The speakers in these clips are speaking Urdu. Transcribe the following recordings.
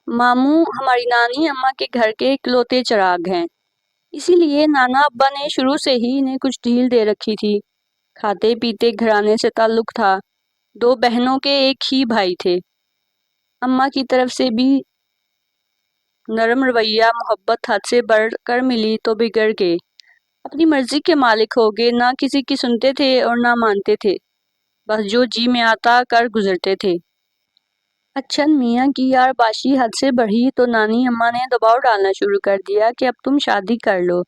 ماموں ہماری نانی اماں کے گھر کے اکلوتے چراغ ہیں، اسی لیے نانا ابا نے شروع سے ہی انہیں کچھ ڈھیل دے رکھی تھی۔ کھاتے پیتے گھرانے سے تعلق تھا، 2 بہنوں کے ایک ہی بھائی تھے۔ اماں کی طرف سے بھی نرم رویہ، محبت حد سے بڑھ کر ملی تو بگڑ گئے، اپنی مرضی کے مالک ہو گئے، نہ کسی کی سنتے تھے اور نہ مانتے تھے، بس جو جی میں آتا کر گزرتے تھے۔ اچھن میاں کی یارباشی حد سے بڑھی تو نانی اماں نے دباؤ ڈالنا شروع کر دیا کہ اب تم شادی کر لو،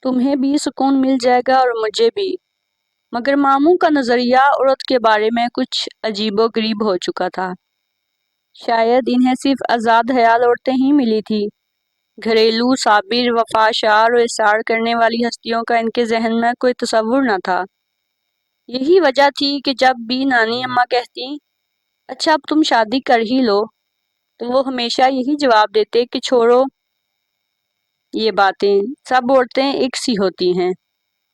تمہیں بھی سکون مل جائے گا اور مجھے بھی۔ مگر ماموں کا نظریہ عورت کے بارے میں کچھ عجیب و غریب ہو چکا تھا۔ شاید انہیں صرف آزاد خیال عورتیں ہی ملی تھی، گھریلو، صابر، وفاشار اور اصرار کرنے والی ہستیوں کا ان کے ذہن میں کوئی تصور نہ تھا۔ یہی وجہ تھی کہ جب بھی نانی اماں کہتی اچھا اب تم شادی کر ہی لو، تو وہ ہمیشہ یہی جواب دیتے کہ چھوڑو یہ باتیں، سب عورتیں ایک سی ہوتی ہیں،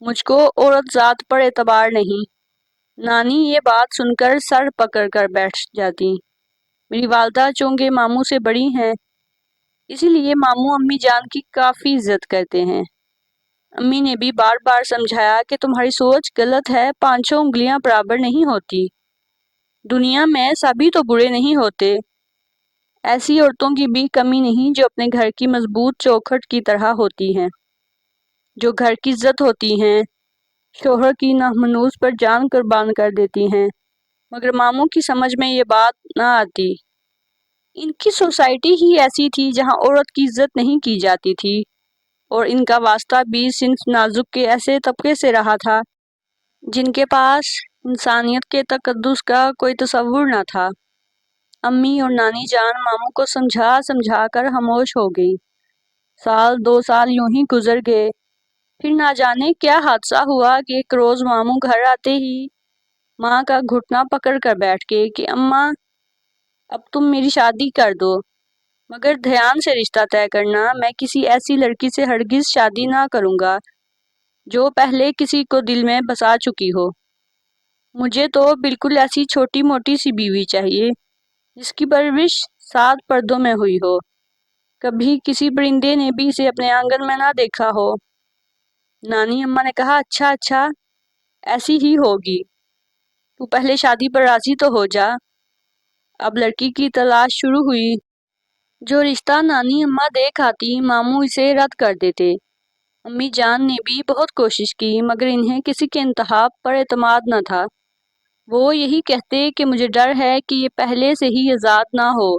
مجھ کو عورت ذات پر اعتبار نہیں۔ نانی یہ بات سن کر سر پکڑ کر بیٹھ جاتی۔ میری والدہ چونکہ ماموں سے بڑی ہیں، اسی لیے ماموں امی جان کی کافی عزت کرتے ہیں۔ امی نے بھی بار بار سمجھایا کہ تمہاری سوچ غلط ہے، 5 انگلیاں برابر نہیں ہوتی، دنیا میں سبھی تو برے نہیں ہوتے، ایسی عورتوں کی بھی کمی نہیں جو اپنے گھر کی مضبوط چوکھٹ کی طرح ہوتی ہیں، جو گھر کی عزت ہوتی ہیں، شوہر کی نامنوس پر جان قربان کر دیتی ہیں۔ مگر ماموں کی سمجھ میں یہ بات نہ آتی۔ ان کی سوسائٹی ہی ایسی تھی جہاں عورت کی عزت نہیں کی جاتی تھی، اور ان کا واسطہ بھی صنف نازک کے ایسے طبقے سے رہا تھا جن کے پاس انسانیت کے تقدس کا کوئی تصور نہ تھا۔ امی اور نانی جان ماموں کو سمجھا سمجھا کر خاموش ہو گئی۔ 1-2 سال یوں ہی گزر گئے، پھر نہ جانے کیا حادثہ ہوا کہ ایک روز ماموں گھر آتے ہی ماں کا گھٹنا پکڑ کر بیٹھ گئے کہ اماں اب تم میری شادی کر دو، مگر دھیان سے رشتہ طے کرنا، میں کسی ایسی لڑکی سے ہرگز شادی نہ کروں گا جو پہلے کسی کو دل میں بسا چکی ہو۔ مجھے تو بالکل ایسی چھوٹی موٹی سی بیوی چاہیے جس کی پرورش 7 پردوں میں ہوئی ہو، کبھی کسی پرندے نے بھی اسے اپنے آنگن میں نہ دیکھا ہو۔ نانی اماں نے کہا اچھا اچھا، ایسی ہی ہوگی، تو پہلے شادی پر راضی تو ہو جا۔ اب لڑکی کی تلاش شروع ہوئی۔ جو رشتہ نانی اماں دیکھ آتی ماموں اسے رد کر دیتے۔ امی جان نے بھی بہت کوشش کی مگر انہیں کسی کے انتخاب پر اعتماد نہ تھا۔ وہ یہی کہتے کہ مجھے ڈر ہے کہ یہ پہلے سے ہی آزاد نہ ہو،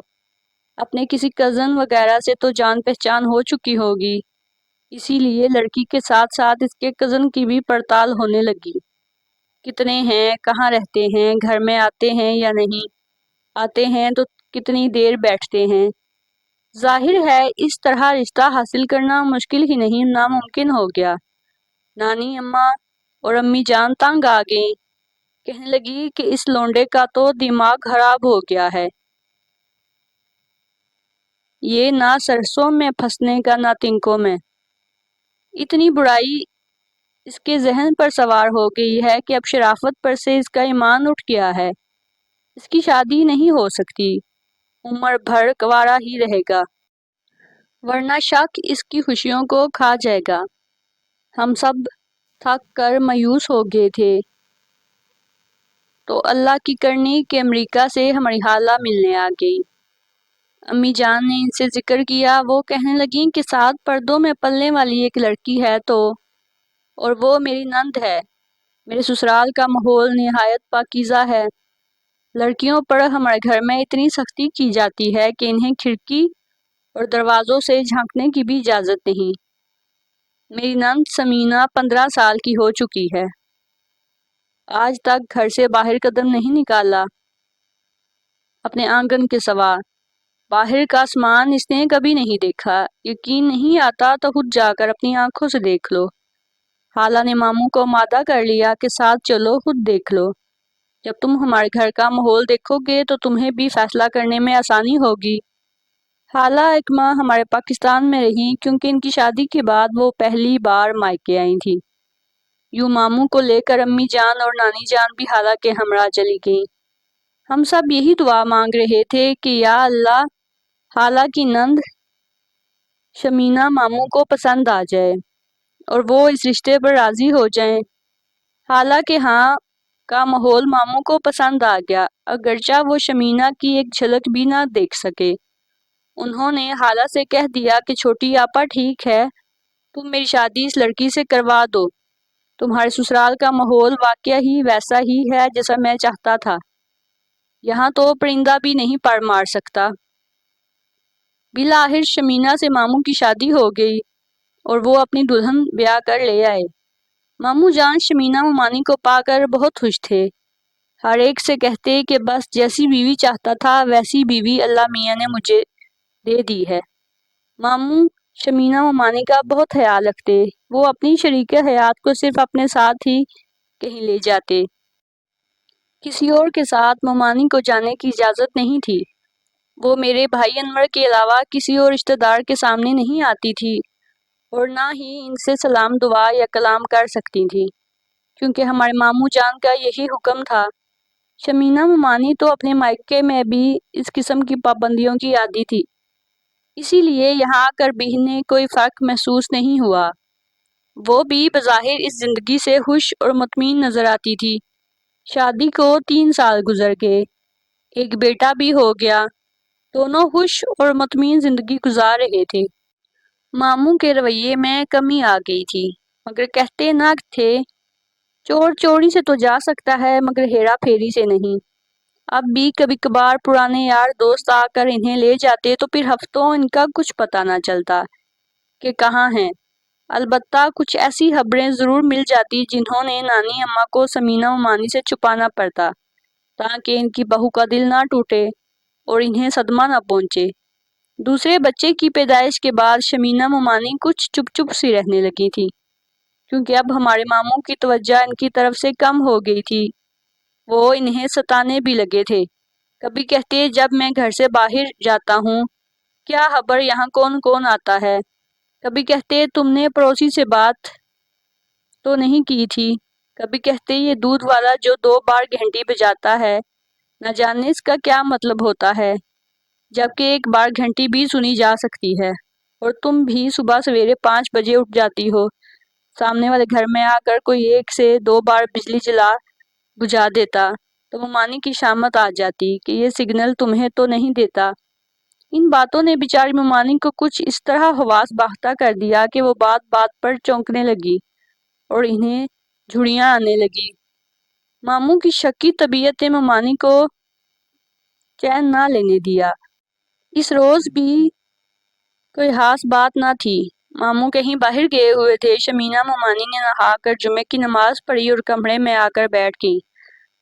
اپنے کسی کزن وغیرہ سے تو جان پہچان ہو چکی ہوگی، اسی لیے لڑکی کے ساتھ ساتھ اس کے کزن کی بھی پڑتال ہونے لگی۔ کتنے ہیں، کہاں رہتے ہیں، گھر میں آتے ہیں یا نہیں، آتے ہیں تو کتنی دیر بیٹھتے ہیں۔ ظاہر ہے اس طرح رشتہ حاصل کرنا مشکل ہی نہیں ناممکن ہو گیا۔ نانی اماں اور امی جان تنگ آ گئیں، کہنے لگی کہ اس لونڈے کا تو دماغ خراب ہو گیا ہے، یہ نہ سرسوں میں پھنسنے کا نہ تنکوں میں۔ اتنی برائی اس کے ذہن پر سوار ہو گئی ہے کہ اب شرافت پر سے اس کا ایمان اٹھ گیا ہے، اس کی شادی نہیں ہو سکتی، عمر بھر کنوارا ہی رہے گا، ورنہ شک اس کی خوشیوں کو کھا جائے گا۔ ہم سب تھک کر مایوس ہو گئے تھے تو اللہ کی کرنی کہ امریکہ سے ہماری خالہ ملنے آ گئی۔ امی جان نے ان سے ذکر کیا، وہ کہنے لگیں کہ 7 پردوں میں پلنے والی ایک لڑکی ہے تو، اور وہ میری نند ہے۔ میرے سسرال کا ماحول نہایت پاکیزہ ہے، لڑکیوں پر ہمارے گھر میں اتنی سختی کی جاتی ہے کہ انہیں کھڑکی اور دروازوں سے جھانکنے کی بھی اجازت نہیں۔ میری نند سمینہ 15 سال کی ہو چکی ہے، آج تک گھر سے باہر قدم نہیں نکالا، اپنے آنگن کے سوا۔ باہر کا آسمان اس نے کبھی نہیں دیکھا، یقین نہیں آتا تو خود جا کر اپنی آنکھوں سے دیکھ لو۔ خالہ نے ماموں کو مادہ کر لیا کہ ساتھ چلو، خود دیکھ لو، جب تم ہمارے گھر کا ماحول دیکھو گے تو تمہیں بھی فیصلہ کرنے میں آسانی ہوگی۔ خالہ ایک ماہ ہمارے پاکستان میں رہیں کیونکہ ان کی شادی کے بعد وہ پہلی بار مائکے آئی تھیں۔ یوں ماموں کو لے کر امی جان اور نانی جان بھی خالہ کے ہمراہ چلی گئیں۔ ہم سب یہی دعا مانگ رہے تھے کہ یا اللہ خالہ کی نند شمینہ ماموں کو پسند آ جائے اور وہ اس رشتے پر راضی ہو جائیں۔ خالہ کے ہاں کا ماحول ماموں کو پسند آ گیا، اگرچہ وہ شمینہ کی ایک جھلک بھی نہ دیکھ سکے۔ انہوں نے خالہ سے کہہ دیا کہ چھوٹی آپا ٹھیک ہے، تم میری شادی اس لڑکی سے کروا دو۔ تمہارے سسرال کا ماحول واقعہ ہی ویسا ہی ہے جیسا میں چاہتا تھا، یہاں تو پرندہ بھی نہیں پڑ مار سکتا۔ بالآخر شمینہ سے ماموں کی شادی ہو گئی اور وہ اپنی دلہن بیاہ کر لے آئے۔ ماموں جان شمینہ ممانی کو پا کر بہت خوش تھے، ہر ایک سے کہتے کہ بس جیسی بیوی چاہتا تھا ویسی بیوی اللہ میاں نے مجھے دے دی ہے۔ ماموں شمینہ ممانی کا بہت خیال رکھتے، وہ اپنی شریک حیات کو صرف اپنے ساتھ ہی کہیں لے جاتے، کسی اور کے ساتھ ممانی کو جانے کی اجازت نہیں تھی۔ وہ میرے بھائی انور کے علاوہ کسی اور رشتہ دار کے سامنے نہیں آتی تھی اور نہ ہی ان سے سلام دعا یا کلام کر سکتی تھی، کیونکہ ہمارے ماموں جان کا یہی حکم تھا۔ شمینہ ممانی تو اپنے مائکے میں بھی اس قسم کی پابندیوں کی عادی تھی، اسی لیے یہاں آ کر بھی انہیں کوئی فرق محسوس نہیں ہوا۔ وہ بھی بظاہر اس زندگی سے خوش اور مطمئن نظر آتی تھی۔ شادی کو 3 سال گزر گئے، ایک بیٹا بھی ہو گیا، دونوں خوش اور مطمئن زندگی گزار رہے تھے۔ ماموں کے رویے میں کمی آ گئی تھی، مگر کہتے نہ تھے چور چوری سے تو جا سکتا ہے مگر ہیرا پھیری سے نہیں۔ اب بھی کبھی کبھار پرانے یار دوست آ کر انہیں لے جاتے تو پھر ہفتوں ان کا کچھ پتہ نہ چلتا کہ کہاں ہیں۔ البتہ کچھ ایسی خبریں ضرور مل جاتی جنہوں نے نانی اماں کو شمینہ ممانی سے چھپانا پڑتا تاکہ ان کی بہو کا دل نہ ٹوٹے اور انہیں صدمہ نہ پہنچے۔ دوسرے بچے کی پیدائش کے بعد شمینہ ممانی کچھ چپ چپ سی رہنے لگی تھی، کیونکہ اب ہمارے ماموں کی توجہ ان کی طرف سے کم ہو گئی تھی۔ وہ انہیں ستانے بھی لگے تھے، کبھی کہتے جب میں گھر سے باہر جاتا ہوں کیا خبر یہاں کون کون آتا ہے، کبھی کہتے تم نے پڑوسی سے بات تو نہیں کی تھی، کبھی کہتے یہ دودھ والا جو 2 بار گھنٹی بجاتا ہے نہ جانے اس کا کیا مطلب ہوتا ہے، جبکہ 1 بار گھنٹی بھی سنی جا سکتی ہے، اور تم بھی صبح سویرے 5 بجے اٹھ جاتی ہو، سامنے والے گھر میں آ کر کوئی 1 سے 2 بار بجلی جلا بجھا دیتا تو ممانی کی شامت آ جاتی کہ یہ سگنل تمہیں تو نہیں دیتا۔ ان باتوں نے بیچاری ممانی کو کچھ اس طرح حواس باختہ کر دیا کہ وہ بات بات پر چونکنے لگی اور انہیں جھڑیاں آنے لگی۔ ماموں کی شکی طبیعت نے ممانی کو چین نہ لینے دیا۔ اس روز بھی کوئی خاص بات نہ تھی، ماموں کہیں باہر گئے ہوئے تھے۔ شمینہ ممانی نے نہا کر جمعے کی نماز پڑھی اور کمرے میں آ کر بیٹھ گئی۔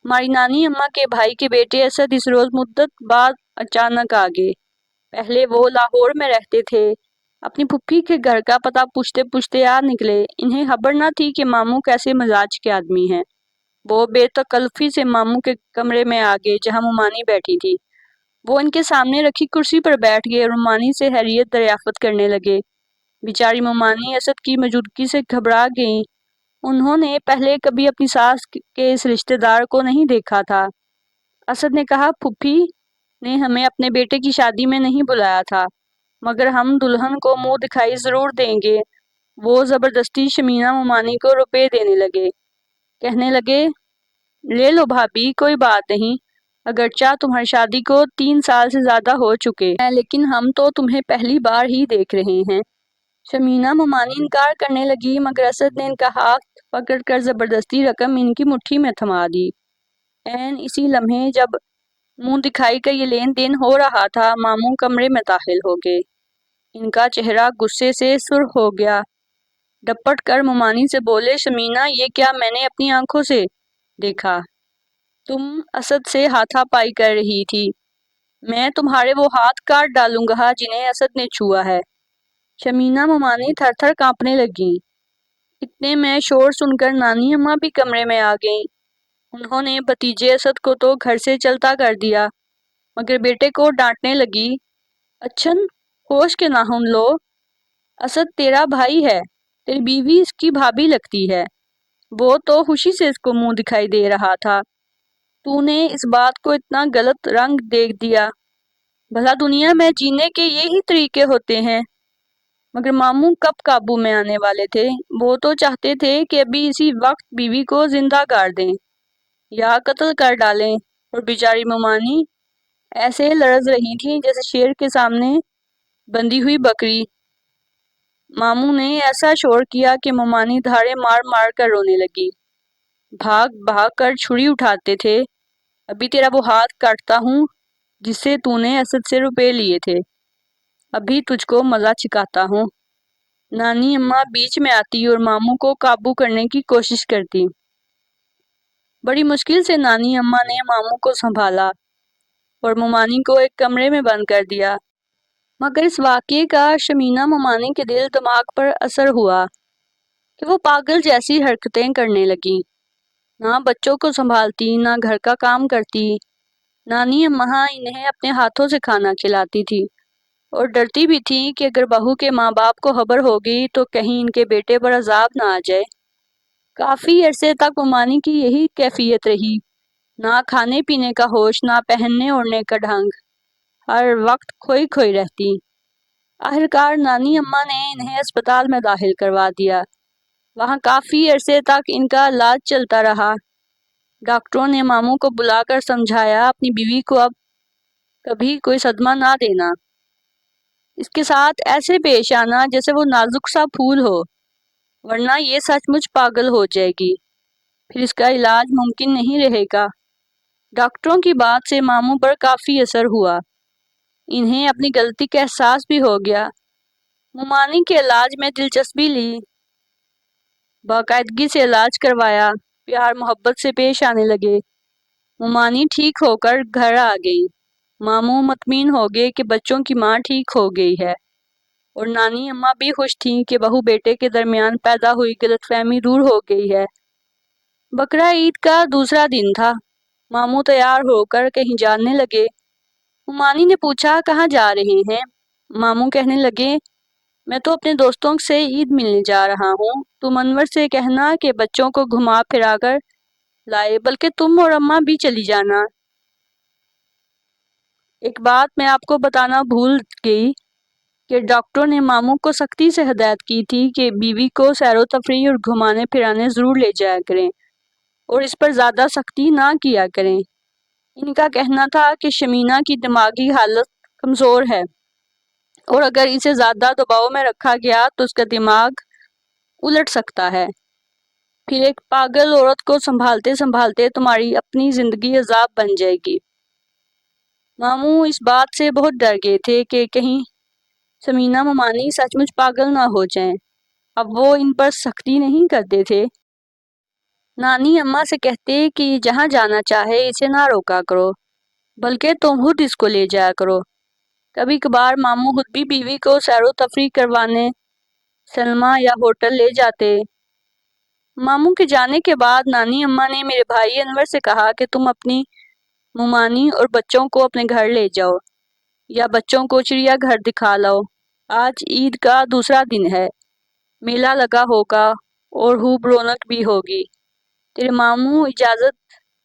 ہماری نانی اماں کے بھائی کے بیٹے اسد اس روز مدت بعد اچانک آ گئے۔ پہلے وہ لاہور میں رہتے تھے، اپنی پھوپھی کے گھر کا پتہ پوچھتے پوچھتے آ نکلے۔ انہیں خبر نہ تھی کہ ماموں کیسے مزاج کے آدمی ہیں۔ وہ بے تکلفی سے ماموں کے کمرے میں آ گئے جہاں ممانی بیٹھی تھی۔ وہ ان کے سامنے رکھی کرسی پر بیٹھ گئے اور ممانی سے خیریت دریافت کرنے لگے۔ بیچاری ممانی اسد کی موجودگی سے گھبرا گئیں، انہوں نے پہلے کبھی اپنی ساس کے اس رشتہ دار کو نہیں دیکھا تھا۔ اسد نے کہا پھوپھی نے ہمیں اپنے بیٹے کی شادی میں نہیں بلایا تھا، مگر ہم دلہن کو منہ دکھائی ضرور دیں گے۔ وہ زبردستی شمینہ ممانی کو روپے دینے لگے، کہنے لگے لے لو بھابھی کوئی بات نہیں، اگرچہ تمہاری شادی کو 3 سال سے زیادہ ہو چکے ہیں لیکن ہم تو تمہیں پہلی بار ہی دیکھ رہے ہیں۔ شمینہ ممانی انکار کرنے لگی مگر اسد نے ان کا ہاتھ پکڑ کر زبردستی رقم ان کی مٹھی میں تھما دی۔ عین اسی لمحے جب منہ دکھائی کا یہ لین دین ہو رہا تھا، ماموں کمرے میں داخل ہو گئے۔ ان کا چہرہ غصے سے سرخ ہو گیا، ڈپٹ کر ممانی سے بولے شمینہ یہ کیا میں نے اپنی آنکھوں سے دیکھا، تم اسد سے ہاتھا پائی کر رہی تھی، میں تمہارے وہ ہاتھ کاٹ ڈالوں گا جنہیں اسد نے چھوا ہے۔ شمینہ ممانی تھر تھر کانپنے لگیں۔ اتنے میں شور سن کر نانی اماں بھی کمرے میں آ گئیں۔ انہوں نے بھتیجے اسد کو تو گھر سے چلتا کر دیا مگر بیٹے کو ڈانٹنے لگی، اچھن ہوش کے ناخن لو، اسد تیرا بھائی ہے، تیری بیوی اس کی بھابھی لگتی ہے، وہ تو خوشی سے اس کو منہ دکھائی دے رہا تھا، تو نے اس بات کو اتنا غلط رنگ دے دیا۔ بھلا دنیا میں جینے کے یہی طریقے ہوتے ہیں؟ مگر ماموں کب قابو میں آنے والے تھے؟ وہ تو چاہتے تھے کہ ابھی اسی وقت بیوی کو زندہ گاڑ دیں یا قتل کر ڈالیں، اور بیچاری ممانی ایسے لرز رہی تھی جیسے شیر کے سامنے بندھی ہوئی بکری۔ ماموں نے ایسا شور کیا کہ ممانی دھاڑے مار مار کر رونے لگی۔ بھاگ بھاگ کر چھری اٹھاتے تھے۔ ابھی تیرا وہ ہاتھ کاٹتا ہوں جس سے تو نے اسد سے روپے لیے تھے، ابھی تجھ کو مزہ چکھاتا ہوں۔ نانی اماں بیچ میں آتی اور ماموں کو قابو کرنے کی کوشش کرتی۔ بڑی مشکل سے نانی اماں نے ماموں کو سنبھالا اور ممانی کو ایک کمرے میں بند کر دیا۔ مگر اس واقعے کا شمینہ ممانی کے دل دماغ پر اثر ہوا کہ وہ پاگل جیسی حرکتیں کرنے لگی، نہ بچوں کو سنبھالتی، نہ گھر کا کام کرتی۔ نانی اماں انہیں اپنے ہاتھوں سے کھانا کھلاتی تھی اور ڈرتی بھی تھی کہ اگر بہو کے ماں باپ کو خبر ہوگی تو کہیں ان کے بیٹے پر عذاب نہ آ جائے۔ کافی عرصے تک ممانی کی یہی کیفیت رہی، نہ کھانے پینے کا ہوش، نہ پہننے اوڑھنے کا ڈھنگ، ہر وقت کھوئی کھوئی رہتی۔ آخرکار نانی اماں نے انہیں اسپتال میں داخل کروا دیا۔ وہاں کافی عرصے تک ان کا علاج چلتا رہا۔ ڈاکٹروں نے ماموں کو بلا کر سمجھایا اپنی بیوی کو اب کبھی کوئی صدمہ نہ دینا، اس کے ساتھ ایسے پیش آنا جیسے وہ نازک سا پھول ہو، ورنہ یہ سچ مچ پاگل ہو جائے گی، پھر اس کا علاج ممکن نہیں رہے گا۔ ڈاکٹروں کی بات سے ماموں پر کافی اثر ہوا۔ انہیں اپنی غلطی کا احساس بھی ہو گیا۔ ممانی کے علاج میں دلچسپی لی، باقاعدگی سے علاج کروایا، پیار محبت سے پیش آنے لگے۔ ممانی ٹھیک ہو کر گھر آ گئی۔ ماموں مطمئن ہو گئے کہ بچوں کی ماں ٹھیک ہو گئی ہے، اور نانی اماں بھی خوش تھیں کہ بہو بیٹے کے درمیان پیدا ہوئی غلط فہمی دور ہو گئی ہے۔ بقرہ عید کا دوسرا دن تھا۔ ماموں تیار ہو کر کہیں جانے لگے۔ ممانی نے پوچھا کہاں جا رہے ہیں؟ ماموں کہنے لگے میں تو اپنے دوستوں سے عید ملنے جا رہا ہوں، تم انور سے کہنا کہ بچوں کو گھما پھرا کر لائے، بلکہ تم اور اماں بھی چلی جانا۔ ایک بات میں آپ کو بتانا بھول گئی کہ ڈاکٹروں نے ماموں کو سختی سے ہدایت کی تھی کہ بیوی کو سیر و تفریح اور گھمانے پھرانے ضرور لے جایا کریں اور اس پر زیادہ سختی نہ کیا کریں۔ ان کا کہنا تھا کہ شمینہ کی دماغی حالت کمزور ہے اور اگر اسے زیادہ دباؤ میں رکھا گیا تو اس کا دماغ الٹ سکتا ہے، پھر ایک پاگل عورت کو سنبھالتے سنبھالتے تمہاری اپنی زندگی عذاب بن جائے گی۔ ماموں اس بات سے بہت ڈر گئے تھے کہ کہیں شمینہ ممانی سچ مچ پاگل نہ ہو جائیں۔ اب وہ ان پر سختی نہیں کرتے تھے۔ نانی اماں سے کہتے کہ جہاں جانا چاہے اسے نہ روکا کرو، بلکہ تم خود اس کو لے جایا کرو۔ کبھی کبھار ماموں خود بھی بیوی کو سیر و تفریح کروانے سینما یا ہوٹل لے جاتے۔ ماموں کے جانے کے بعد نانی اماں نے میرے بھائی انور سے کہا کہ تم اپنی ممانی اور بچوں کو اپنے گھر لے جاؤ یا بچوں کو چڑیا گھر دکھا لاؤ۔ آج عید کا دوسرا دن ہے، میلہ لگا ہوگا اور خوب رونق بھی ہوگی، تیرے ماموں اجازت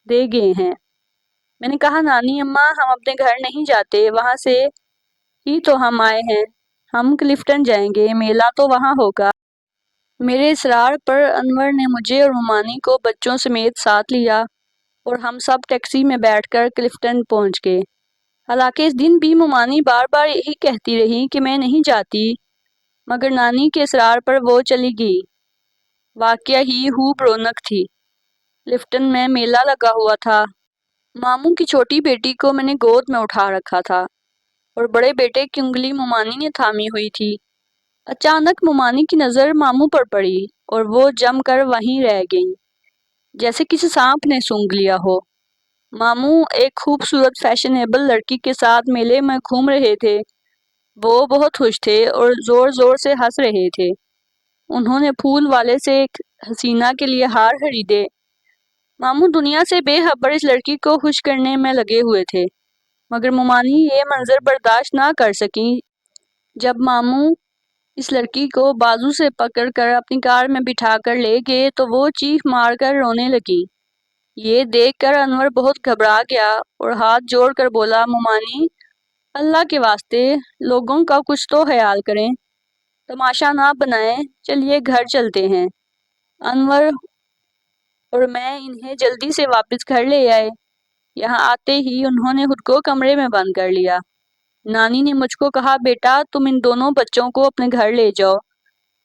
دے گئے ہیں۔ میں نے کہا نانی اماں ہم اپنے گھر نہیں جاتے، وہاں سے ہی تو ہم آئے ہیں، ہم کلفٹن جائیں گے، میلہ تو وہاں ہوگا۔ میرے اصرار پر انور نے مجھے اور ممانی کو بچوں سمیت ساتھ لیا اور ہم سب ٹیکسی میں بیٹھ کر کلفٹن پہنچ گئے۔ حالانکہ اس دن بھی ممانی بار بار یہی کہتی رہی کہ میں نہیں جاتی، مگر نانی کے اصرار پر وہ چلی گئی۔ واقعہ ہی خوب رونق تھی۔ کلفٹن میں میلہ لگا ہوا تھا۔ ماموں کی چھوٹی بیٹی کو میں نے گود میں اٹھا رکھا تھا اور بڑے بیٹے کی انگلی ممانی نے تھامی ہوئی تھی۔ اچانک ممانی کی نظر ماموں پر پڑی اور وہ جم کر وہیں رہ گئیں، جیسے کسی سانپ نے سونگھ لیا ہو۔ ماموں ایک خوبصورت فیشنیبل لڑکی کے ساتھ میلے میں گھوم رہے تھے۔ وہ بہت خوش تھے اور زور زور سے ہنس رہے تھے۔ انہوں نے پھول والے سے ایک حسینہ کے لیے ہار خریدے۔ ماموں دنیا سے بے خبر اس لڑکی کو خوش کرنے میں لگے ہوئے تھے، مگر ممانی یہ منظر برداشت نہ کر سکیں۔ جب ماموں اس لڑکی کو بازو سے پکڑ کر اپنی کار میں بٹھا کر لے گئے تو وہ چیخ مار کر رونے لگی۔ یہ دیکھ کر انور بہت گھبرا گیا اور ہاتھ جوڑ کر بولا ممانی اللہ کے واسطے لوگوں کا کچھ تو خیال کریں، تماشا نہ بنائیں، چلیے گھر چلتے ہیں۔ انور اور میں انہیں جلدی سے واپس گھر لے آئے۔ یہاں آتے ہی انہوں نے خود کو کمرے میں بند کر لیا۔ نانی نے مجھ کو کہا، بیٹا تم ان دونوں بچوں کو اپنے گھر لے جاؤ،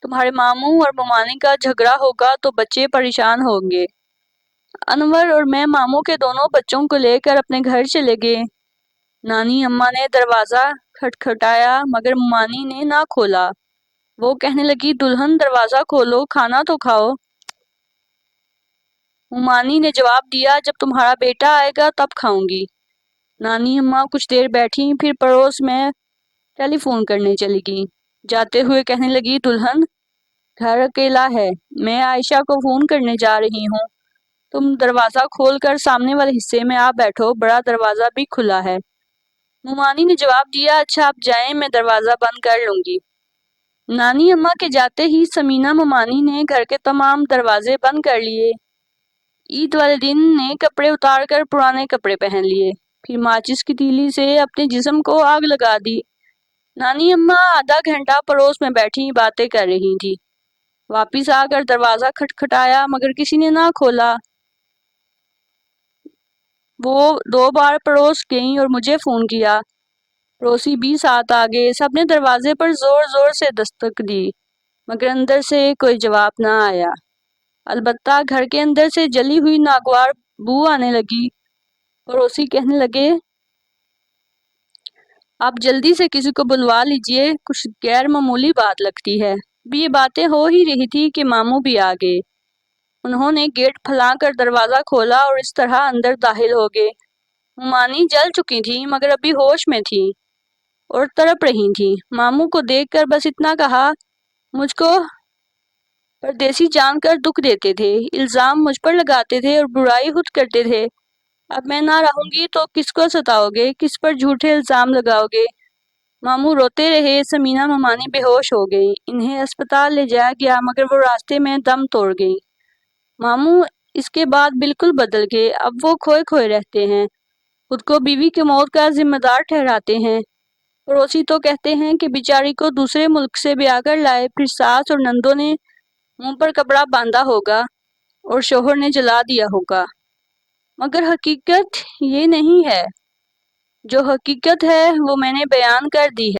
تمہارے ماموں اور ممانی کا جھگڑا ہوگا تو بچے پریشان ہوں گے۔ انور اور میں ماموں کے دونوں بچوں کو لے کر اپنے گھر چلے گئے۔ نانی اماں نے دروازہ کھٹکھٹایا مگر ممانی نے نہ کھولا۔ وہ کہنے لگی، دلہن دروازہ کھولو، کھانا تو کھاؤ۔ ممانی نے جواب دیا، جب تمہارا بیٹا آئے گا تب کھاؤں گی۔ نانی اماں کچھ دیر بیٹھی، پھر پڑوس میں ٹیلی فون کرنے چلی گئی۔ جاتے ہوئے کہنے لگی، دلہن گھر اکیلا ہے، میں عائشہ کو فون کرنے جا رہی ہوں، تم دروازہ کھول کر سامنے والے حصے میں آ بیٹھو، بڑا دروازہ بھی کھلا ہے۔ ممانی نے جواب دیا، اچھا آپ جائیں، میں دروازہ بند کر لوں گی۔ نانی اماں کے جاتے ہی سمینہ ممانی نے گھر کے تمام دروازے بند کر لیے۔ عید والے دن نئے کپڑے اتار کر پرانے کپڑے پہن لیے، پھر ماچس کی تیلی سے اپنے جسم کو آگ لگا دی۔ نانی اماں آدھا گھنٹہ پڑوس میں بیٹھی باتیں کر رہی تھی۔ واپس آ کر دروازہ کھٹکھٹایا مگر کسی نے نہ کھولا۔ وہ 2 بار پڑوس گئیں اور مجھے فون کیا۔ پڑوسی بھی ساتھ آ گئے، سب نے دروازے پر زور زور سے دستک دی مگر اندر سے کوئی جواب نہ آیا۔ البتہ گھر کے اندر سے جلی ہوئی ناگوار بو آنے لگی۔ پڑوسی کہنے لگے، آپ جلدی سے کسی کو بلوا لیجئے، کچھ غیر معمولی بات لگتی ہے۔ ابھی یہ باتیں ہو ہی رہی تھی کہ ماموں بھی آ گئے۔ انہوں نے گیٹ پھیلا کر دروازہ کھولا اور اس طرح اندر داخل ہو گئے۔ ممانی جل چکی تھی مگر ابھی ہوش میں تھی اور تڑپ رہی تھی۔ ماموں کو دیکھ کر بس اتنا کہا، مجھ کو پردیسی جان کر دکھ دیتے تھے، الزام مجھ پر لگاتے تھے اور برائی خود کرتے تھے۔ اب میں نہ رہوں گی تو کس کو ستاؤ گے، کس پر جھوٹے الزام لگاؤ گے۔ ماموں روتے رہے، سمینہ ممانی بے ہوش ہو گئی۔ انہیں اسپتال لے جایا گیا مگر وہ راستے میں دم توڑ گئی۔ ماموں اس کے بعد بالکل بدل گئے، اب وہ کھوئے کھوئے رہتے ہیں، خود کو بیوی کی موت کا ذمہ دار ٹھہراتے ہیں۔ پڑوسی تو کہتے ہیں کہ بیچاری کو دوسرے ملک سے بیاہ کر لائے، پھر ساس اور نندوں نے منہ پر کپڑا باندھا ہوگا اور شوہر نے جلا دیا ہوگا، مگر حقیقت یہ نہیں ہے۔ جو حقیقت ہے وہ میں نے بیان کر دی ہے۔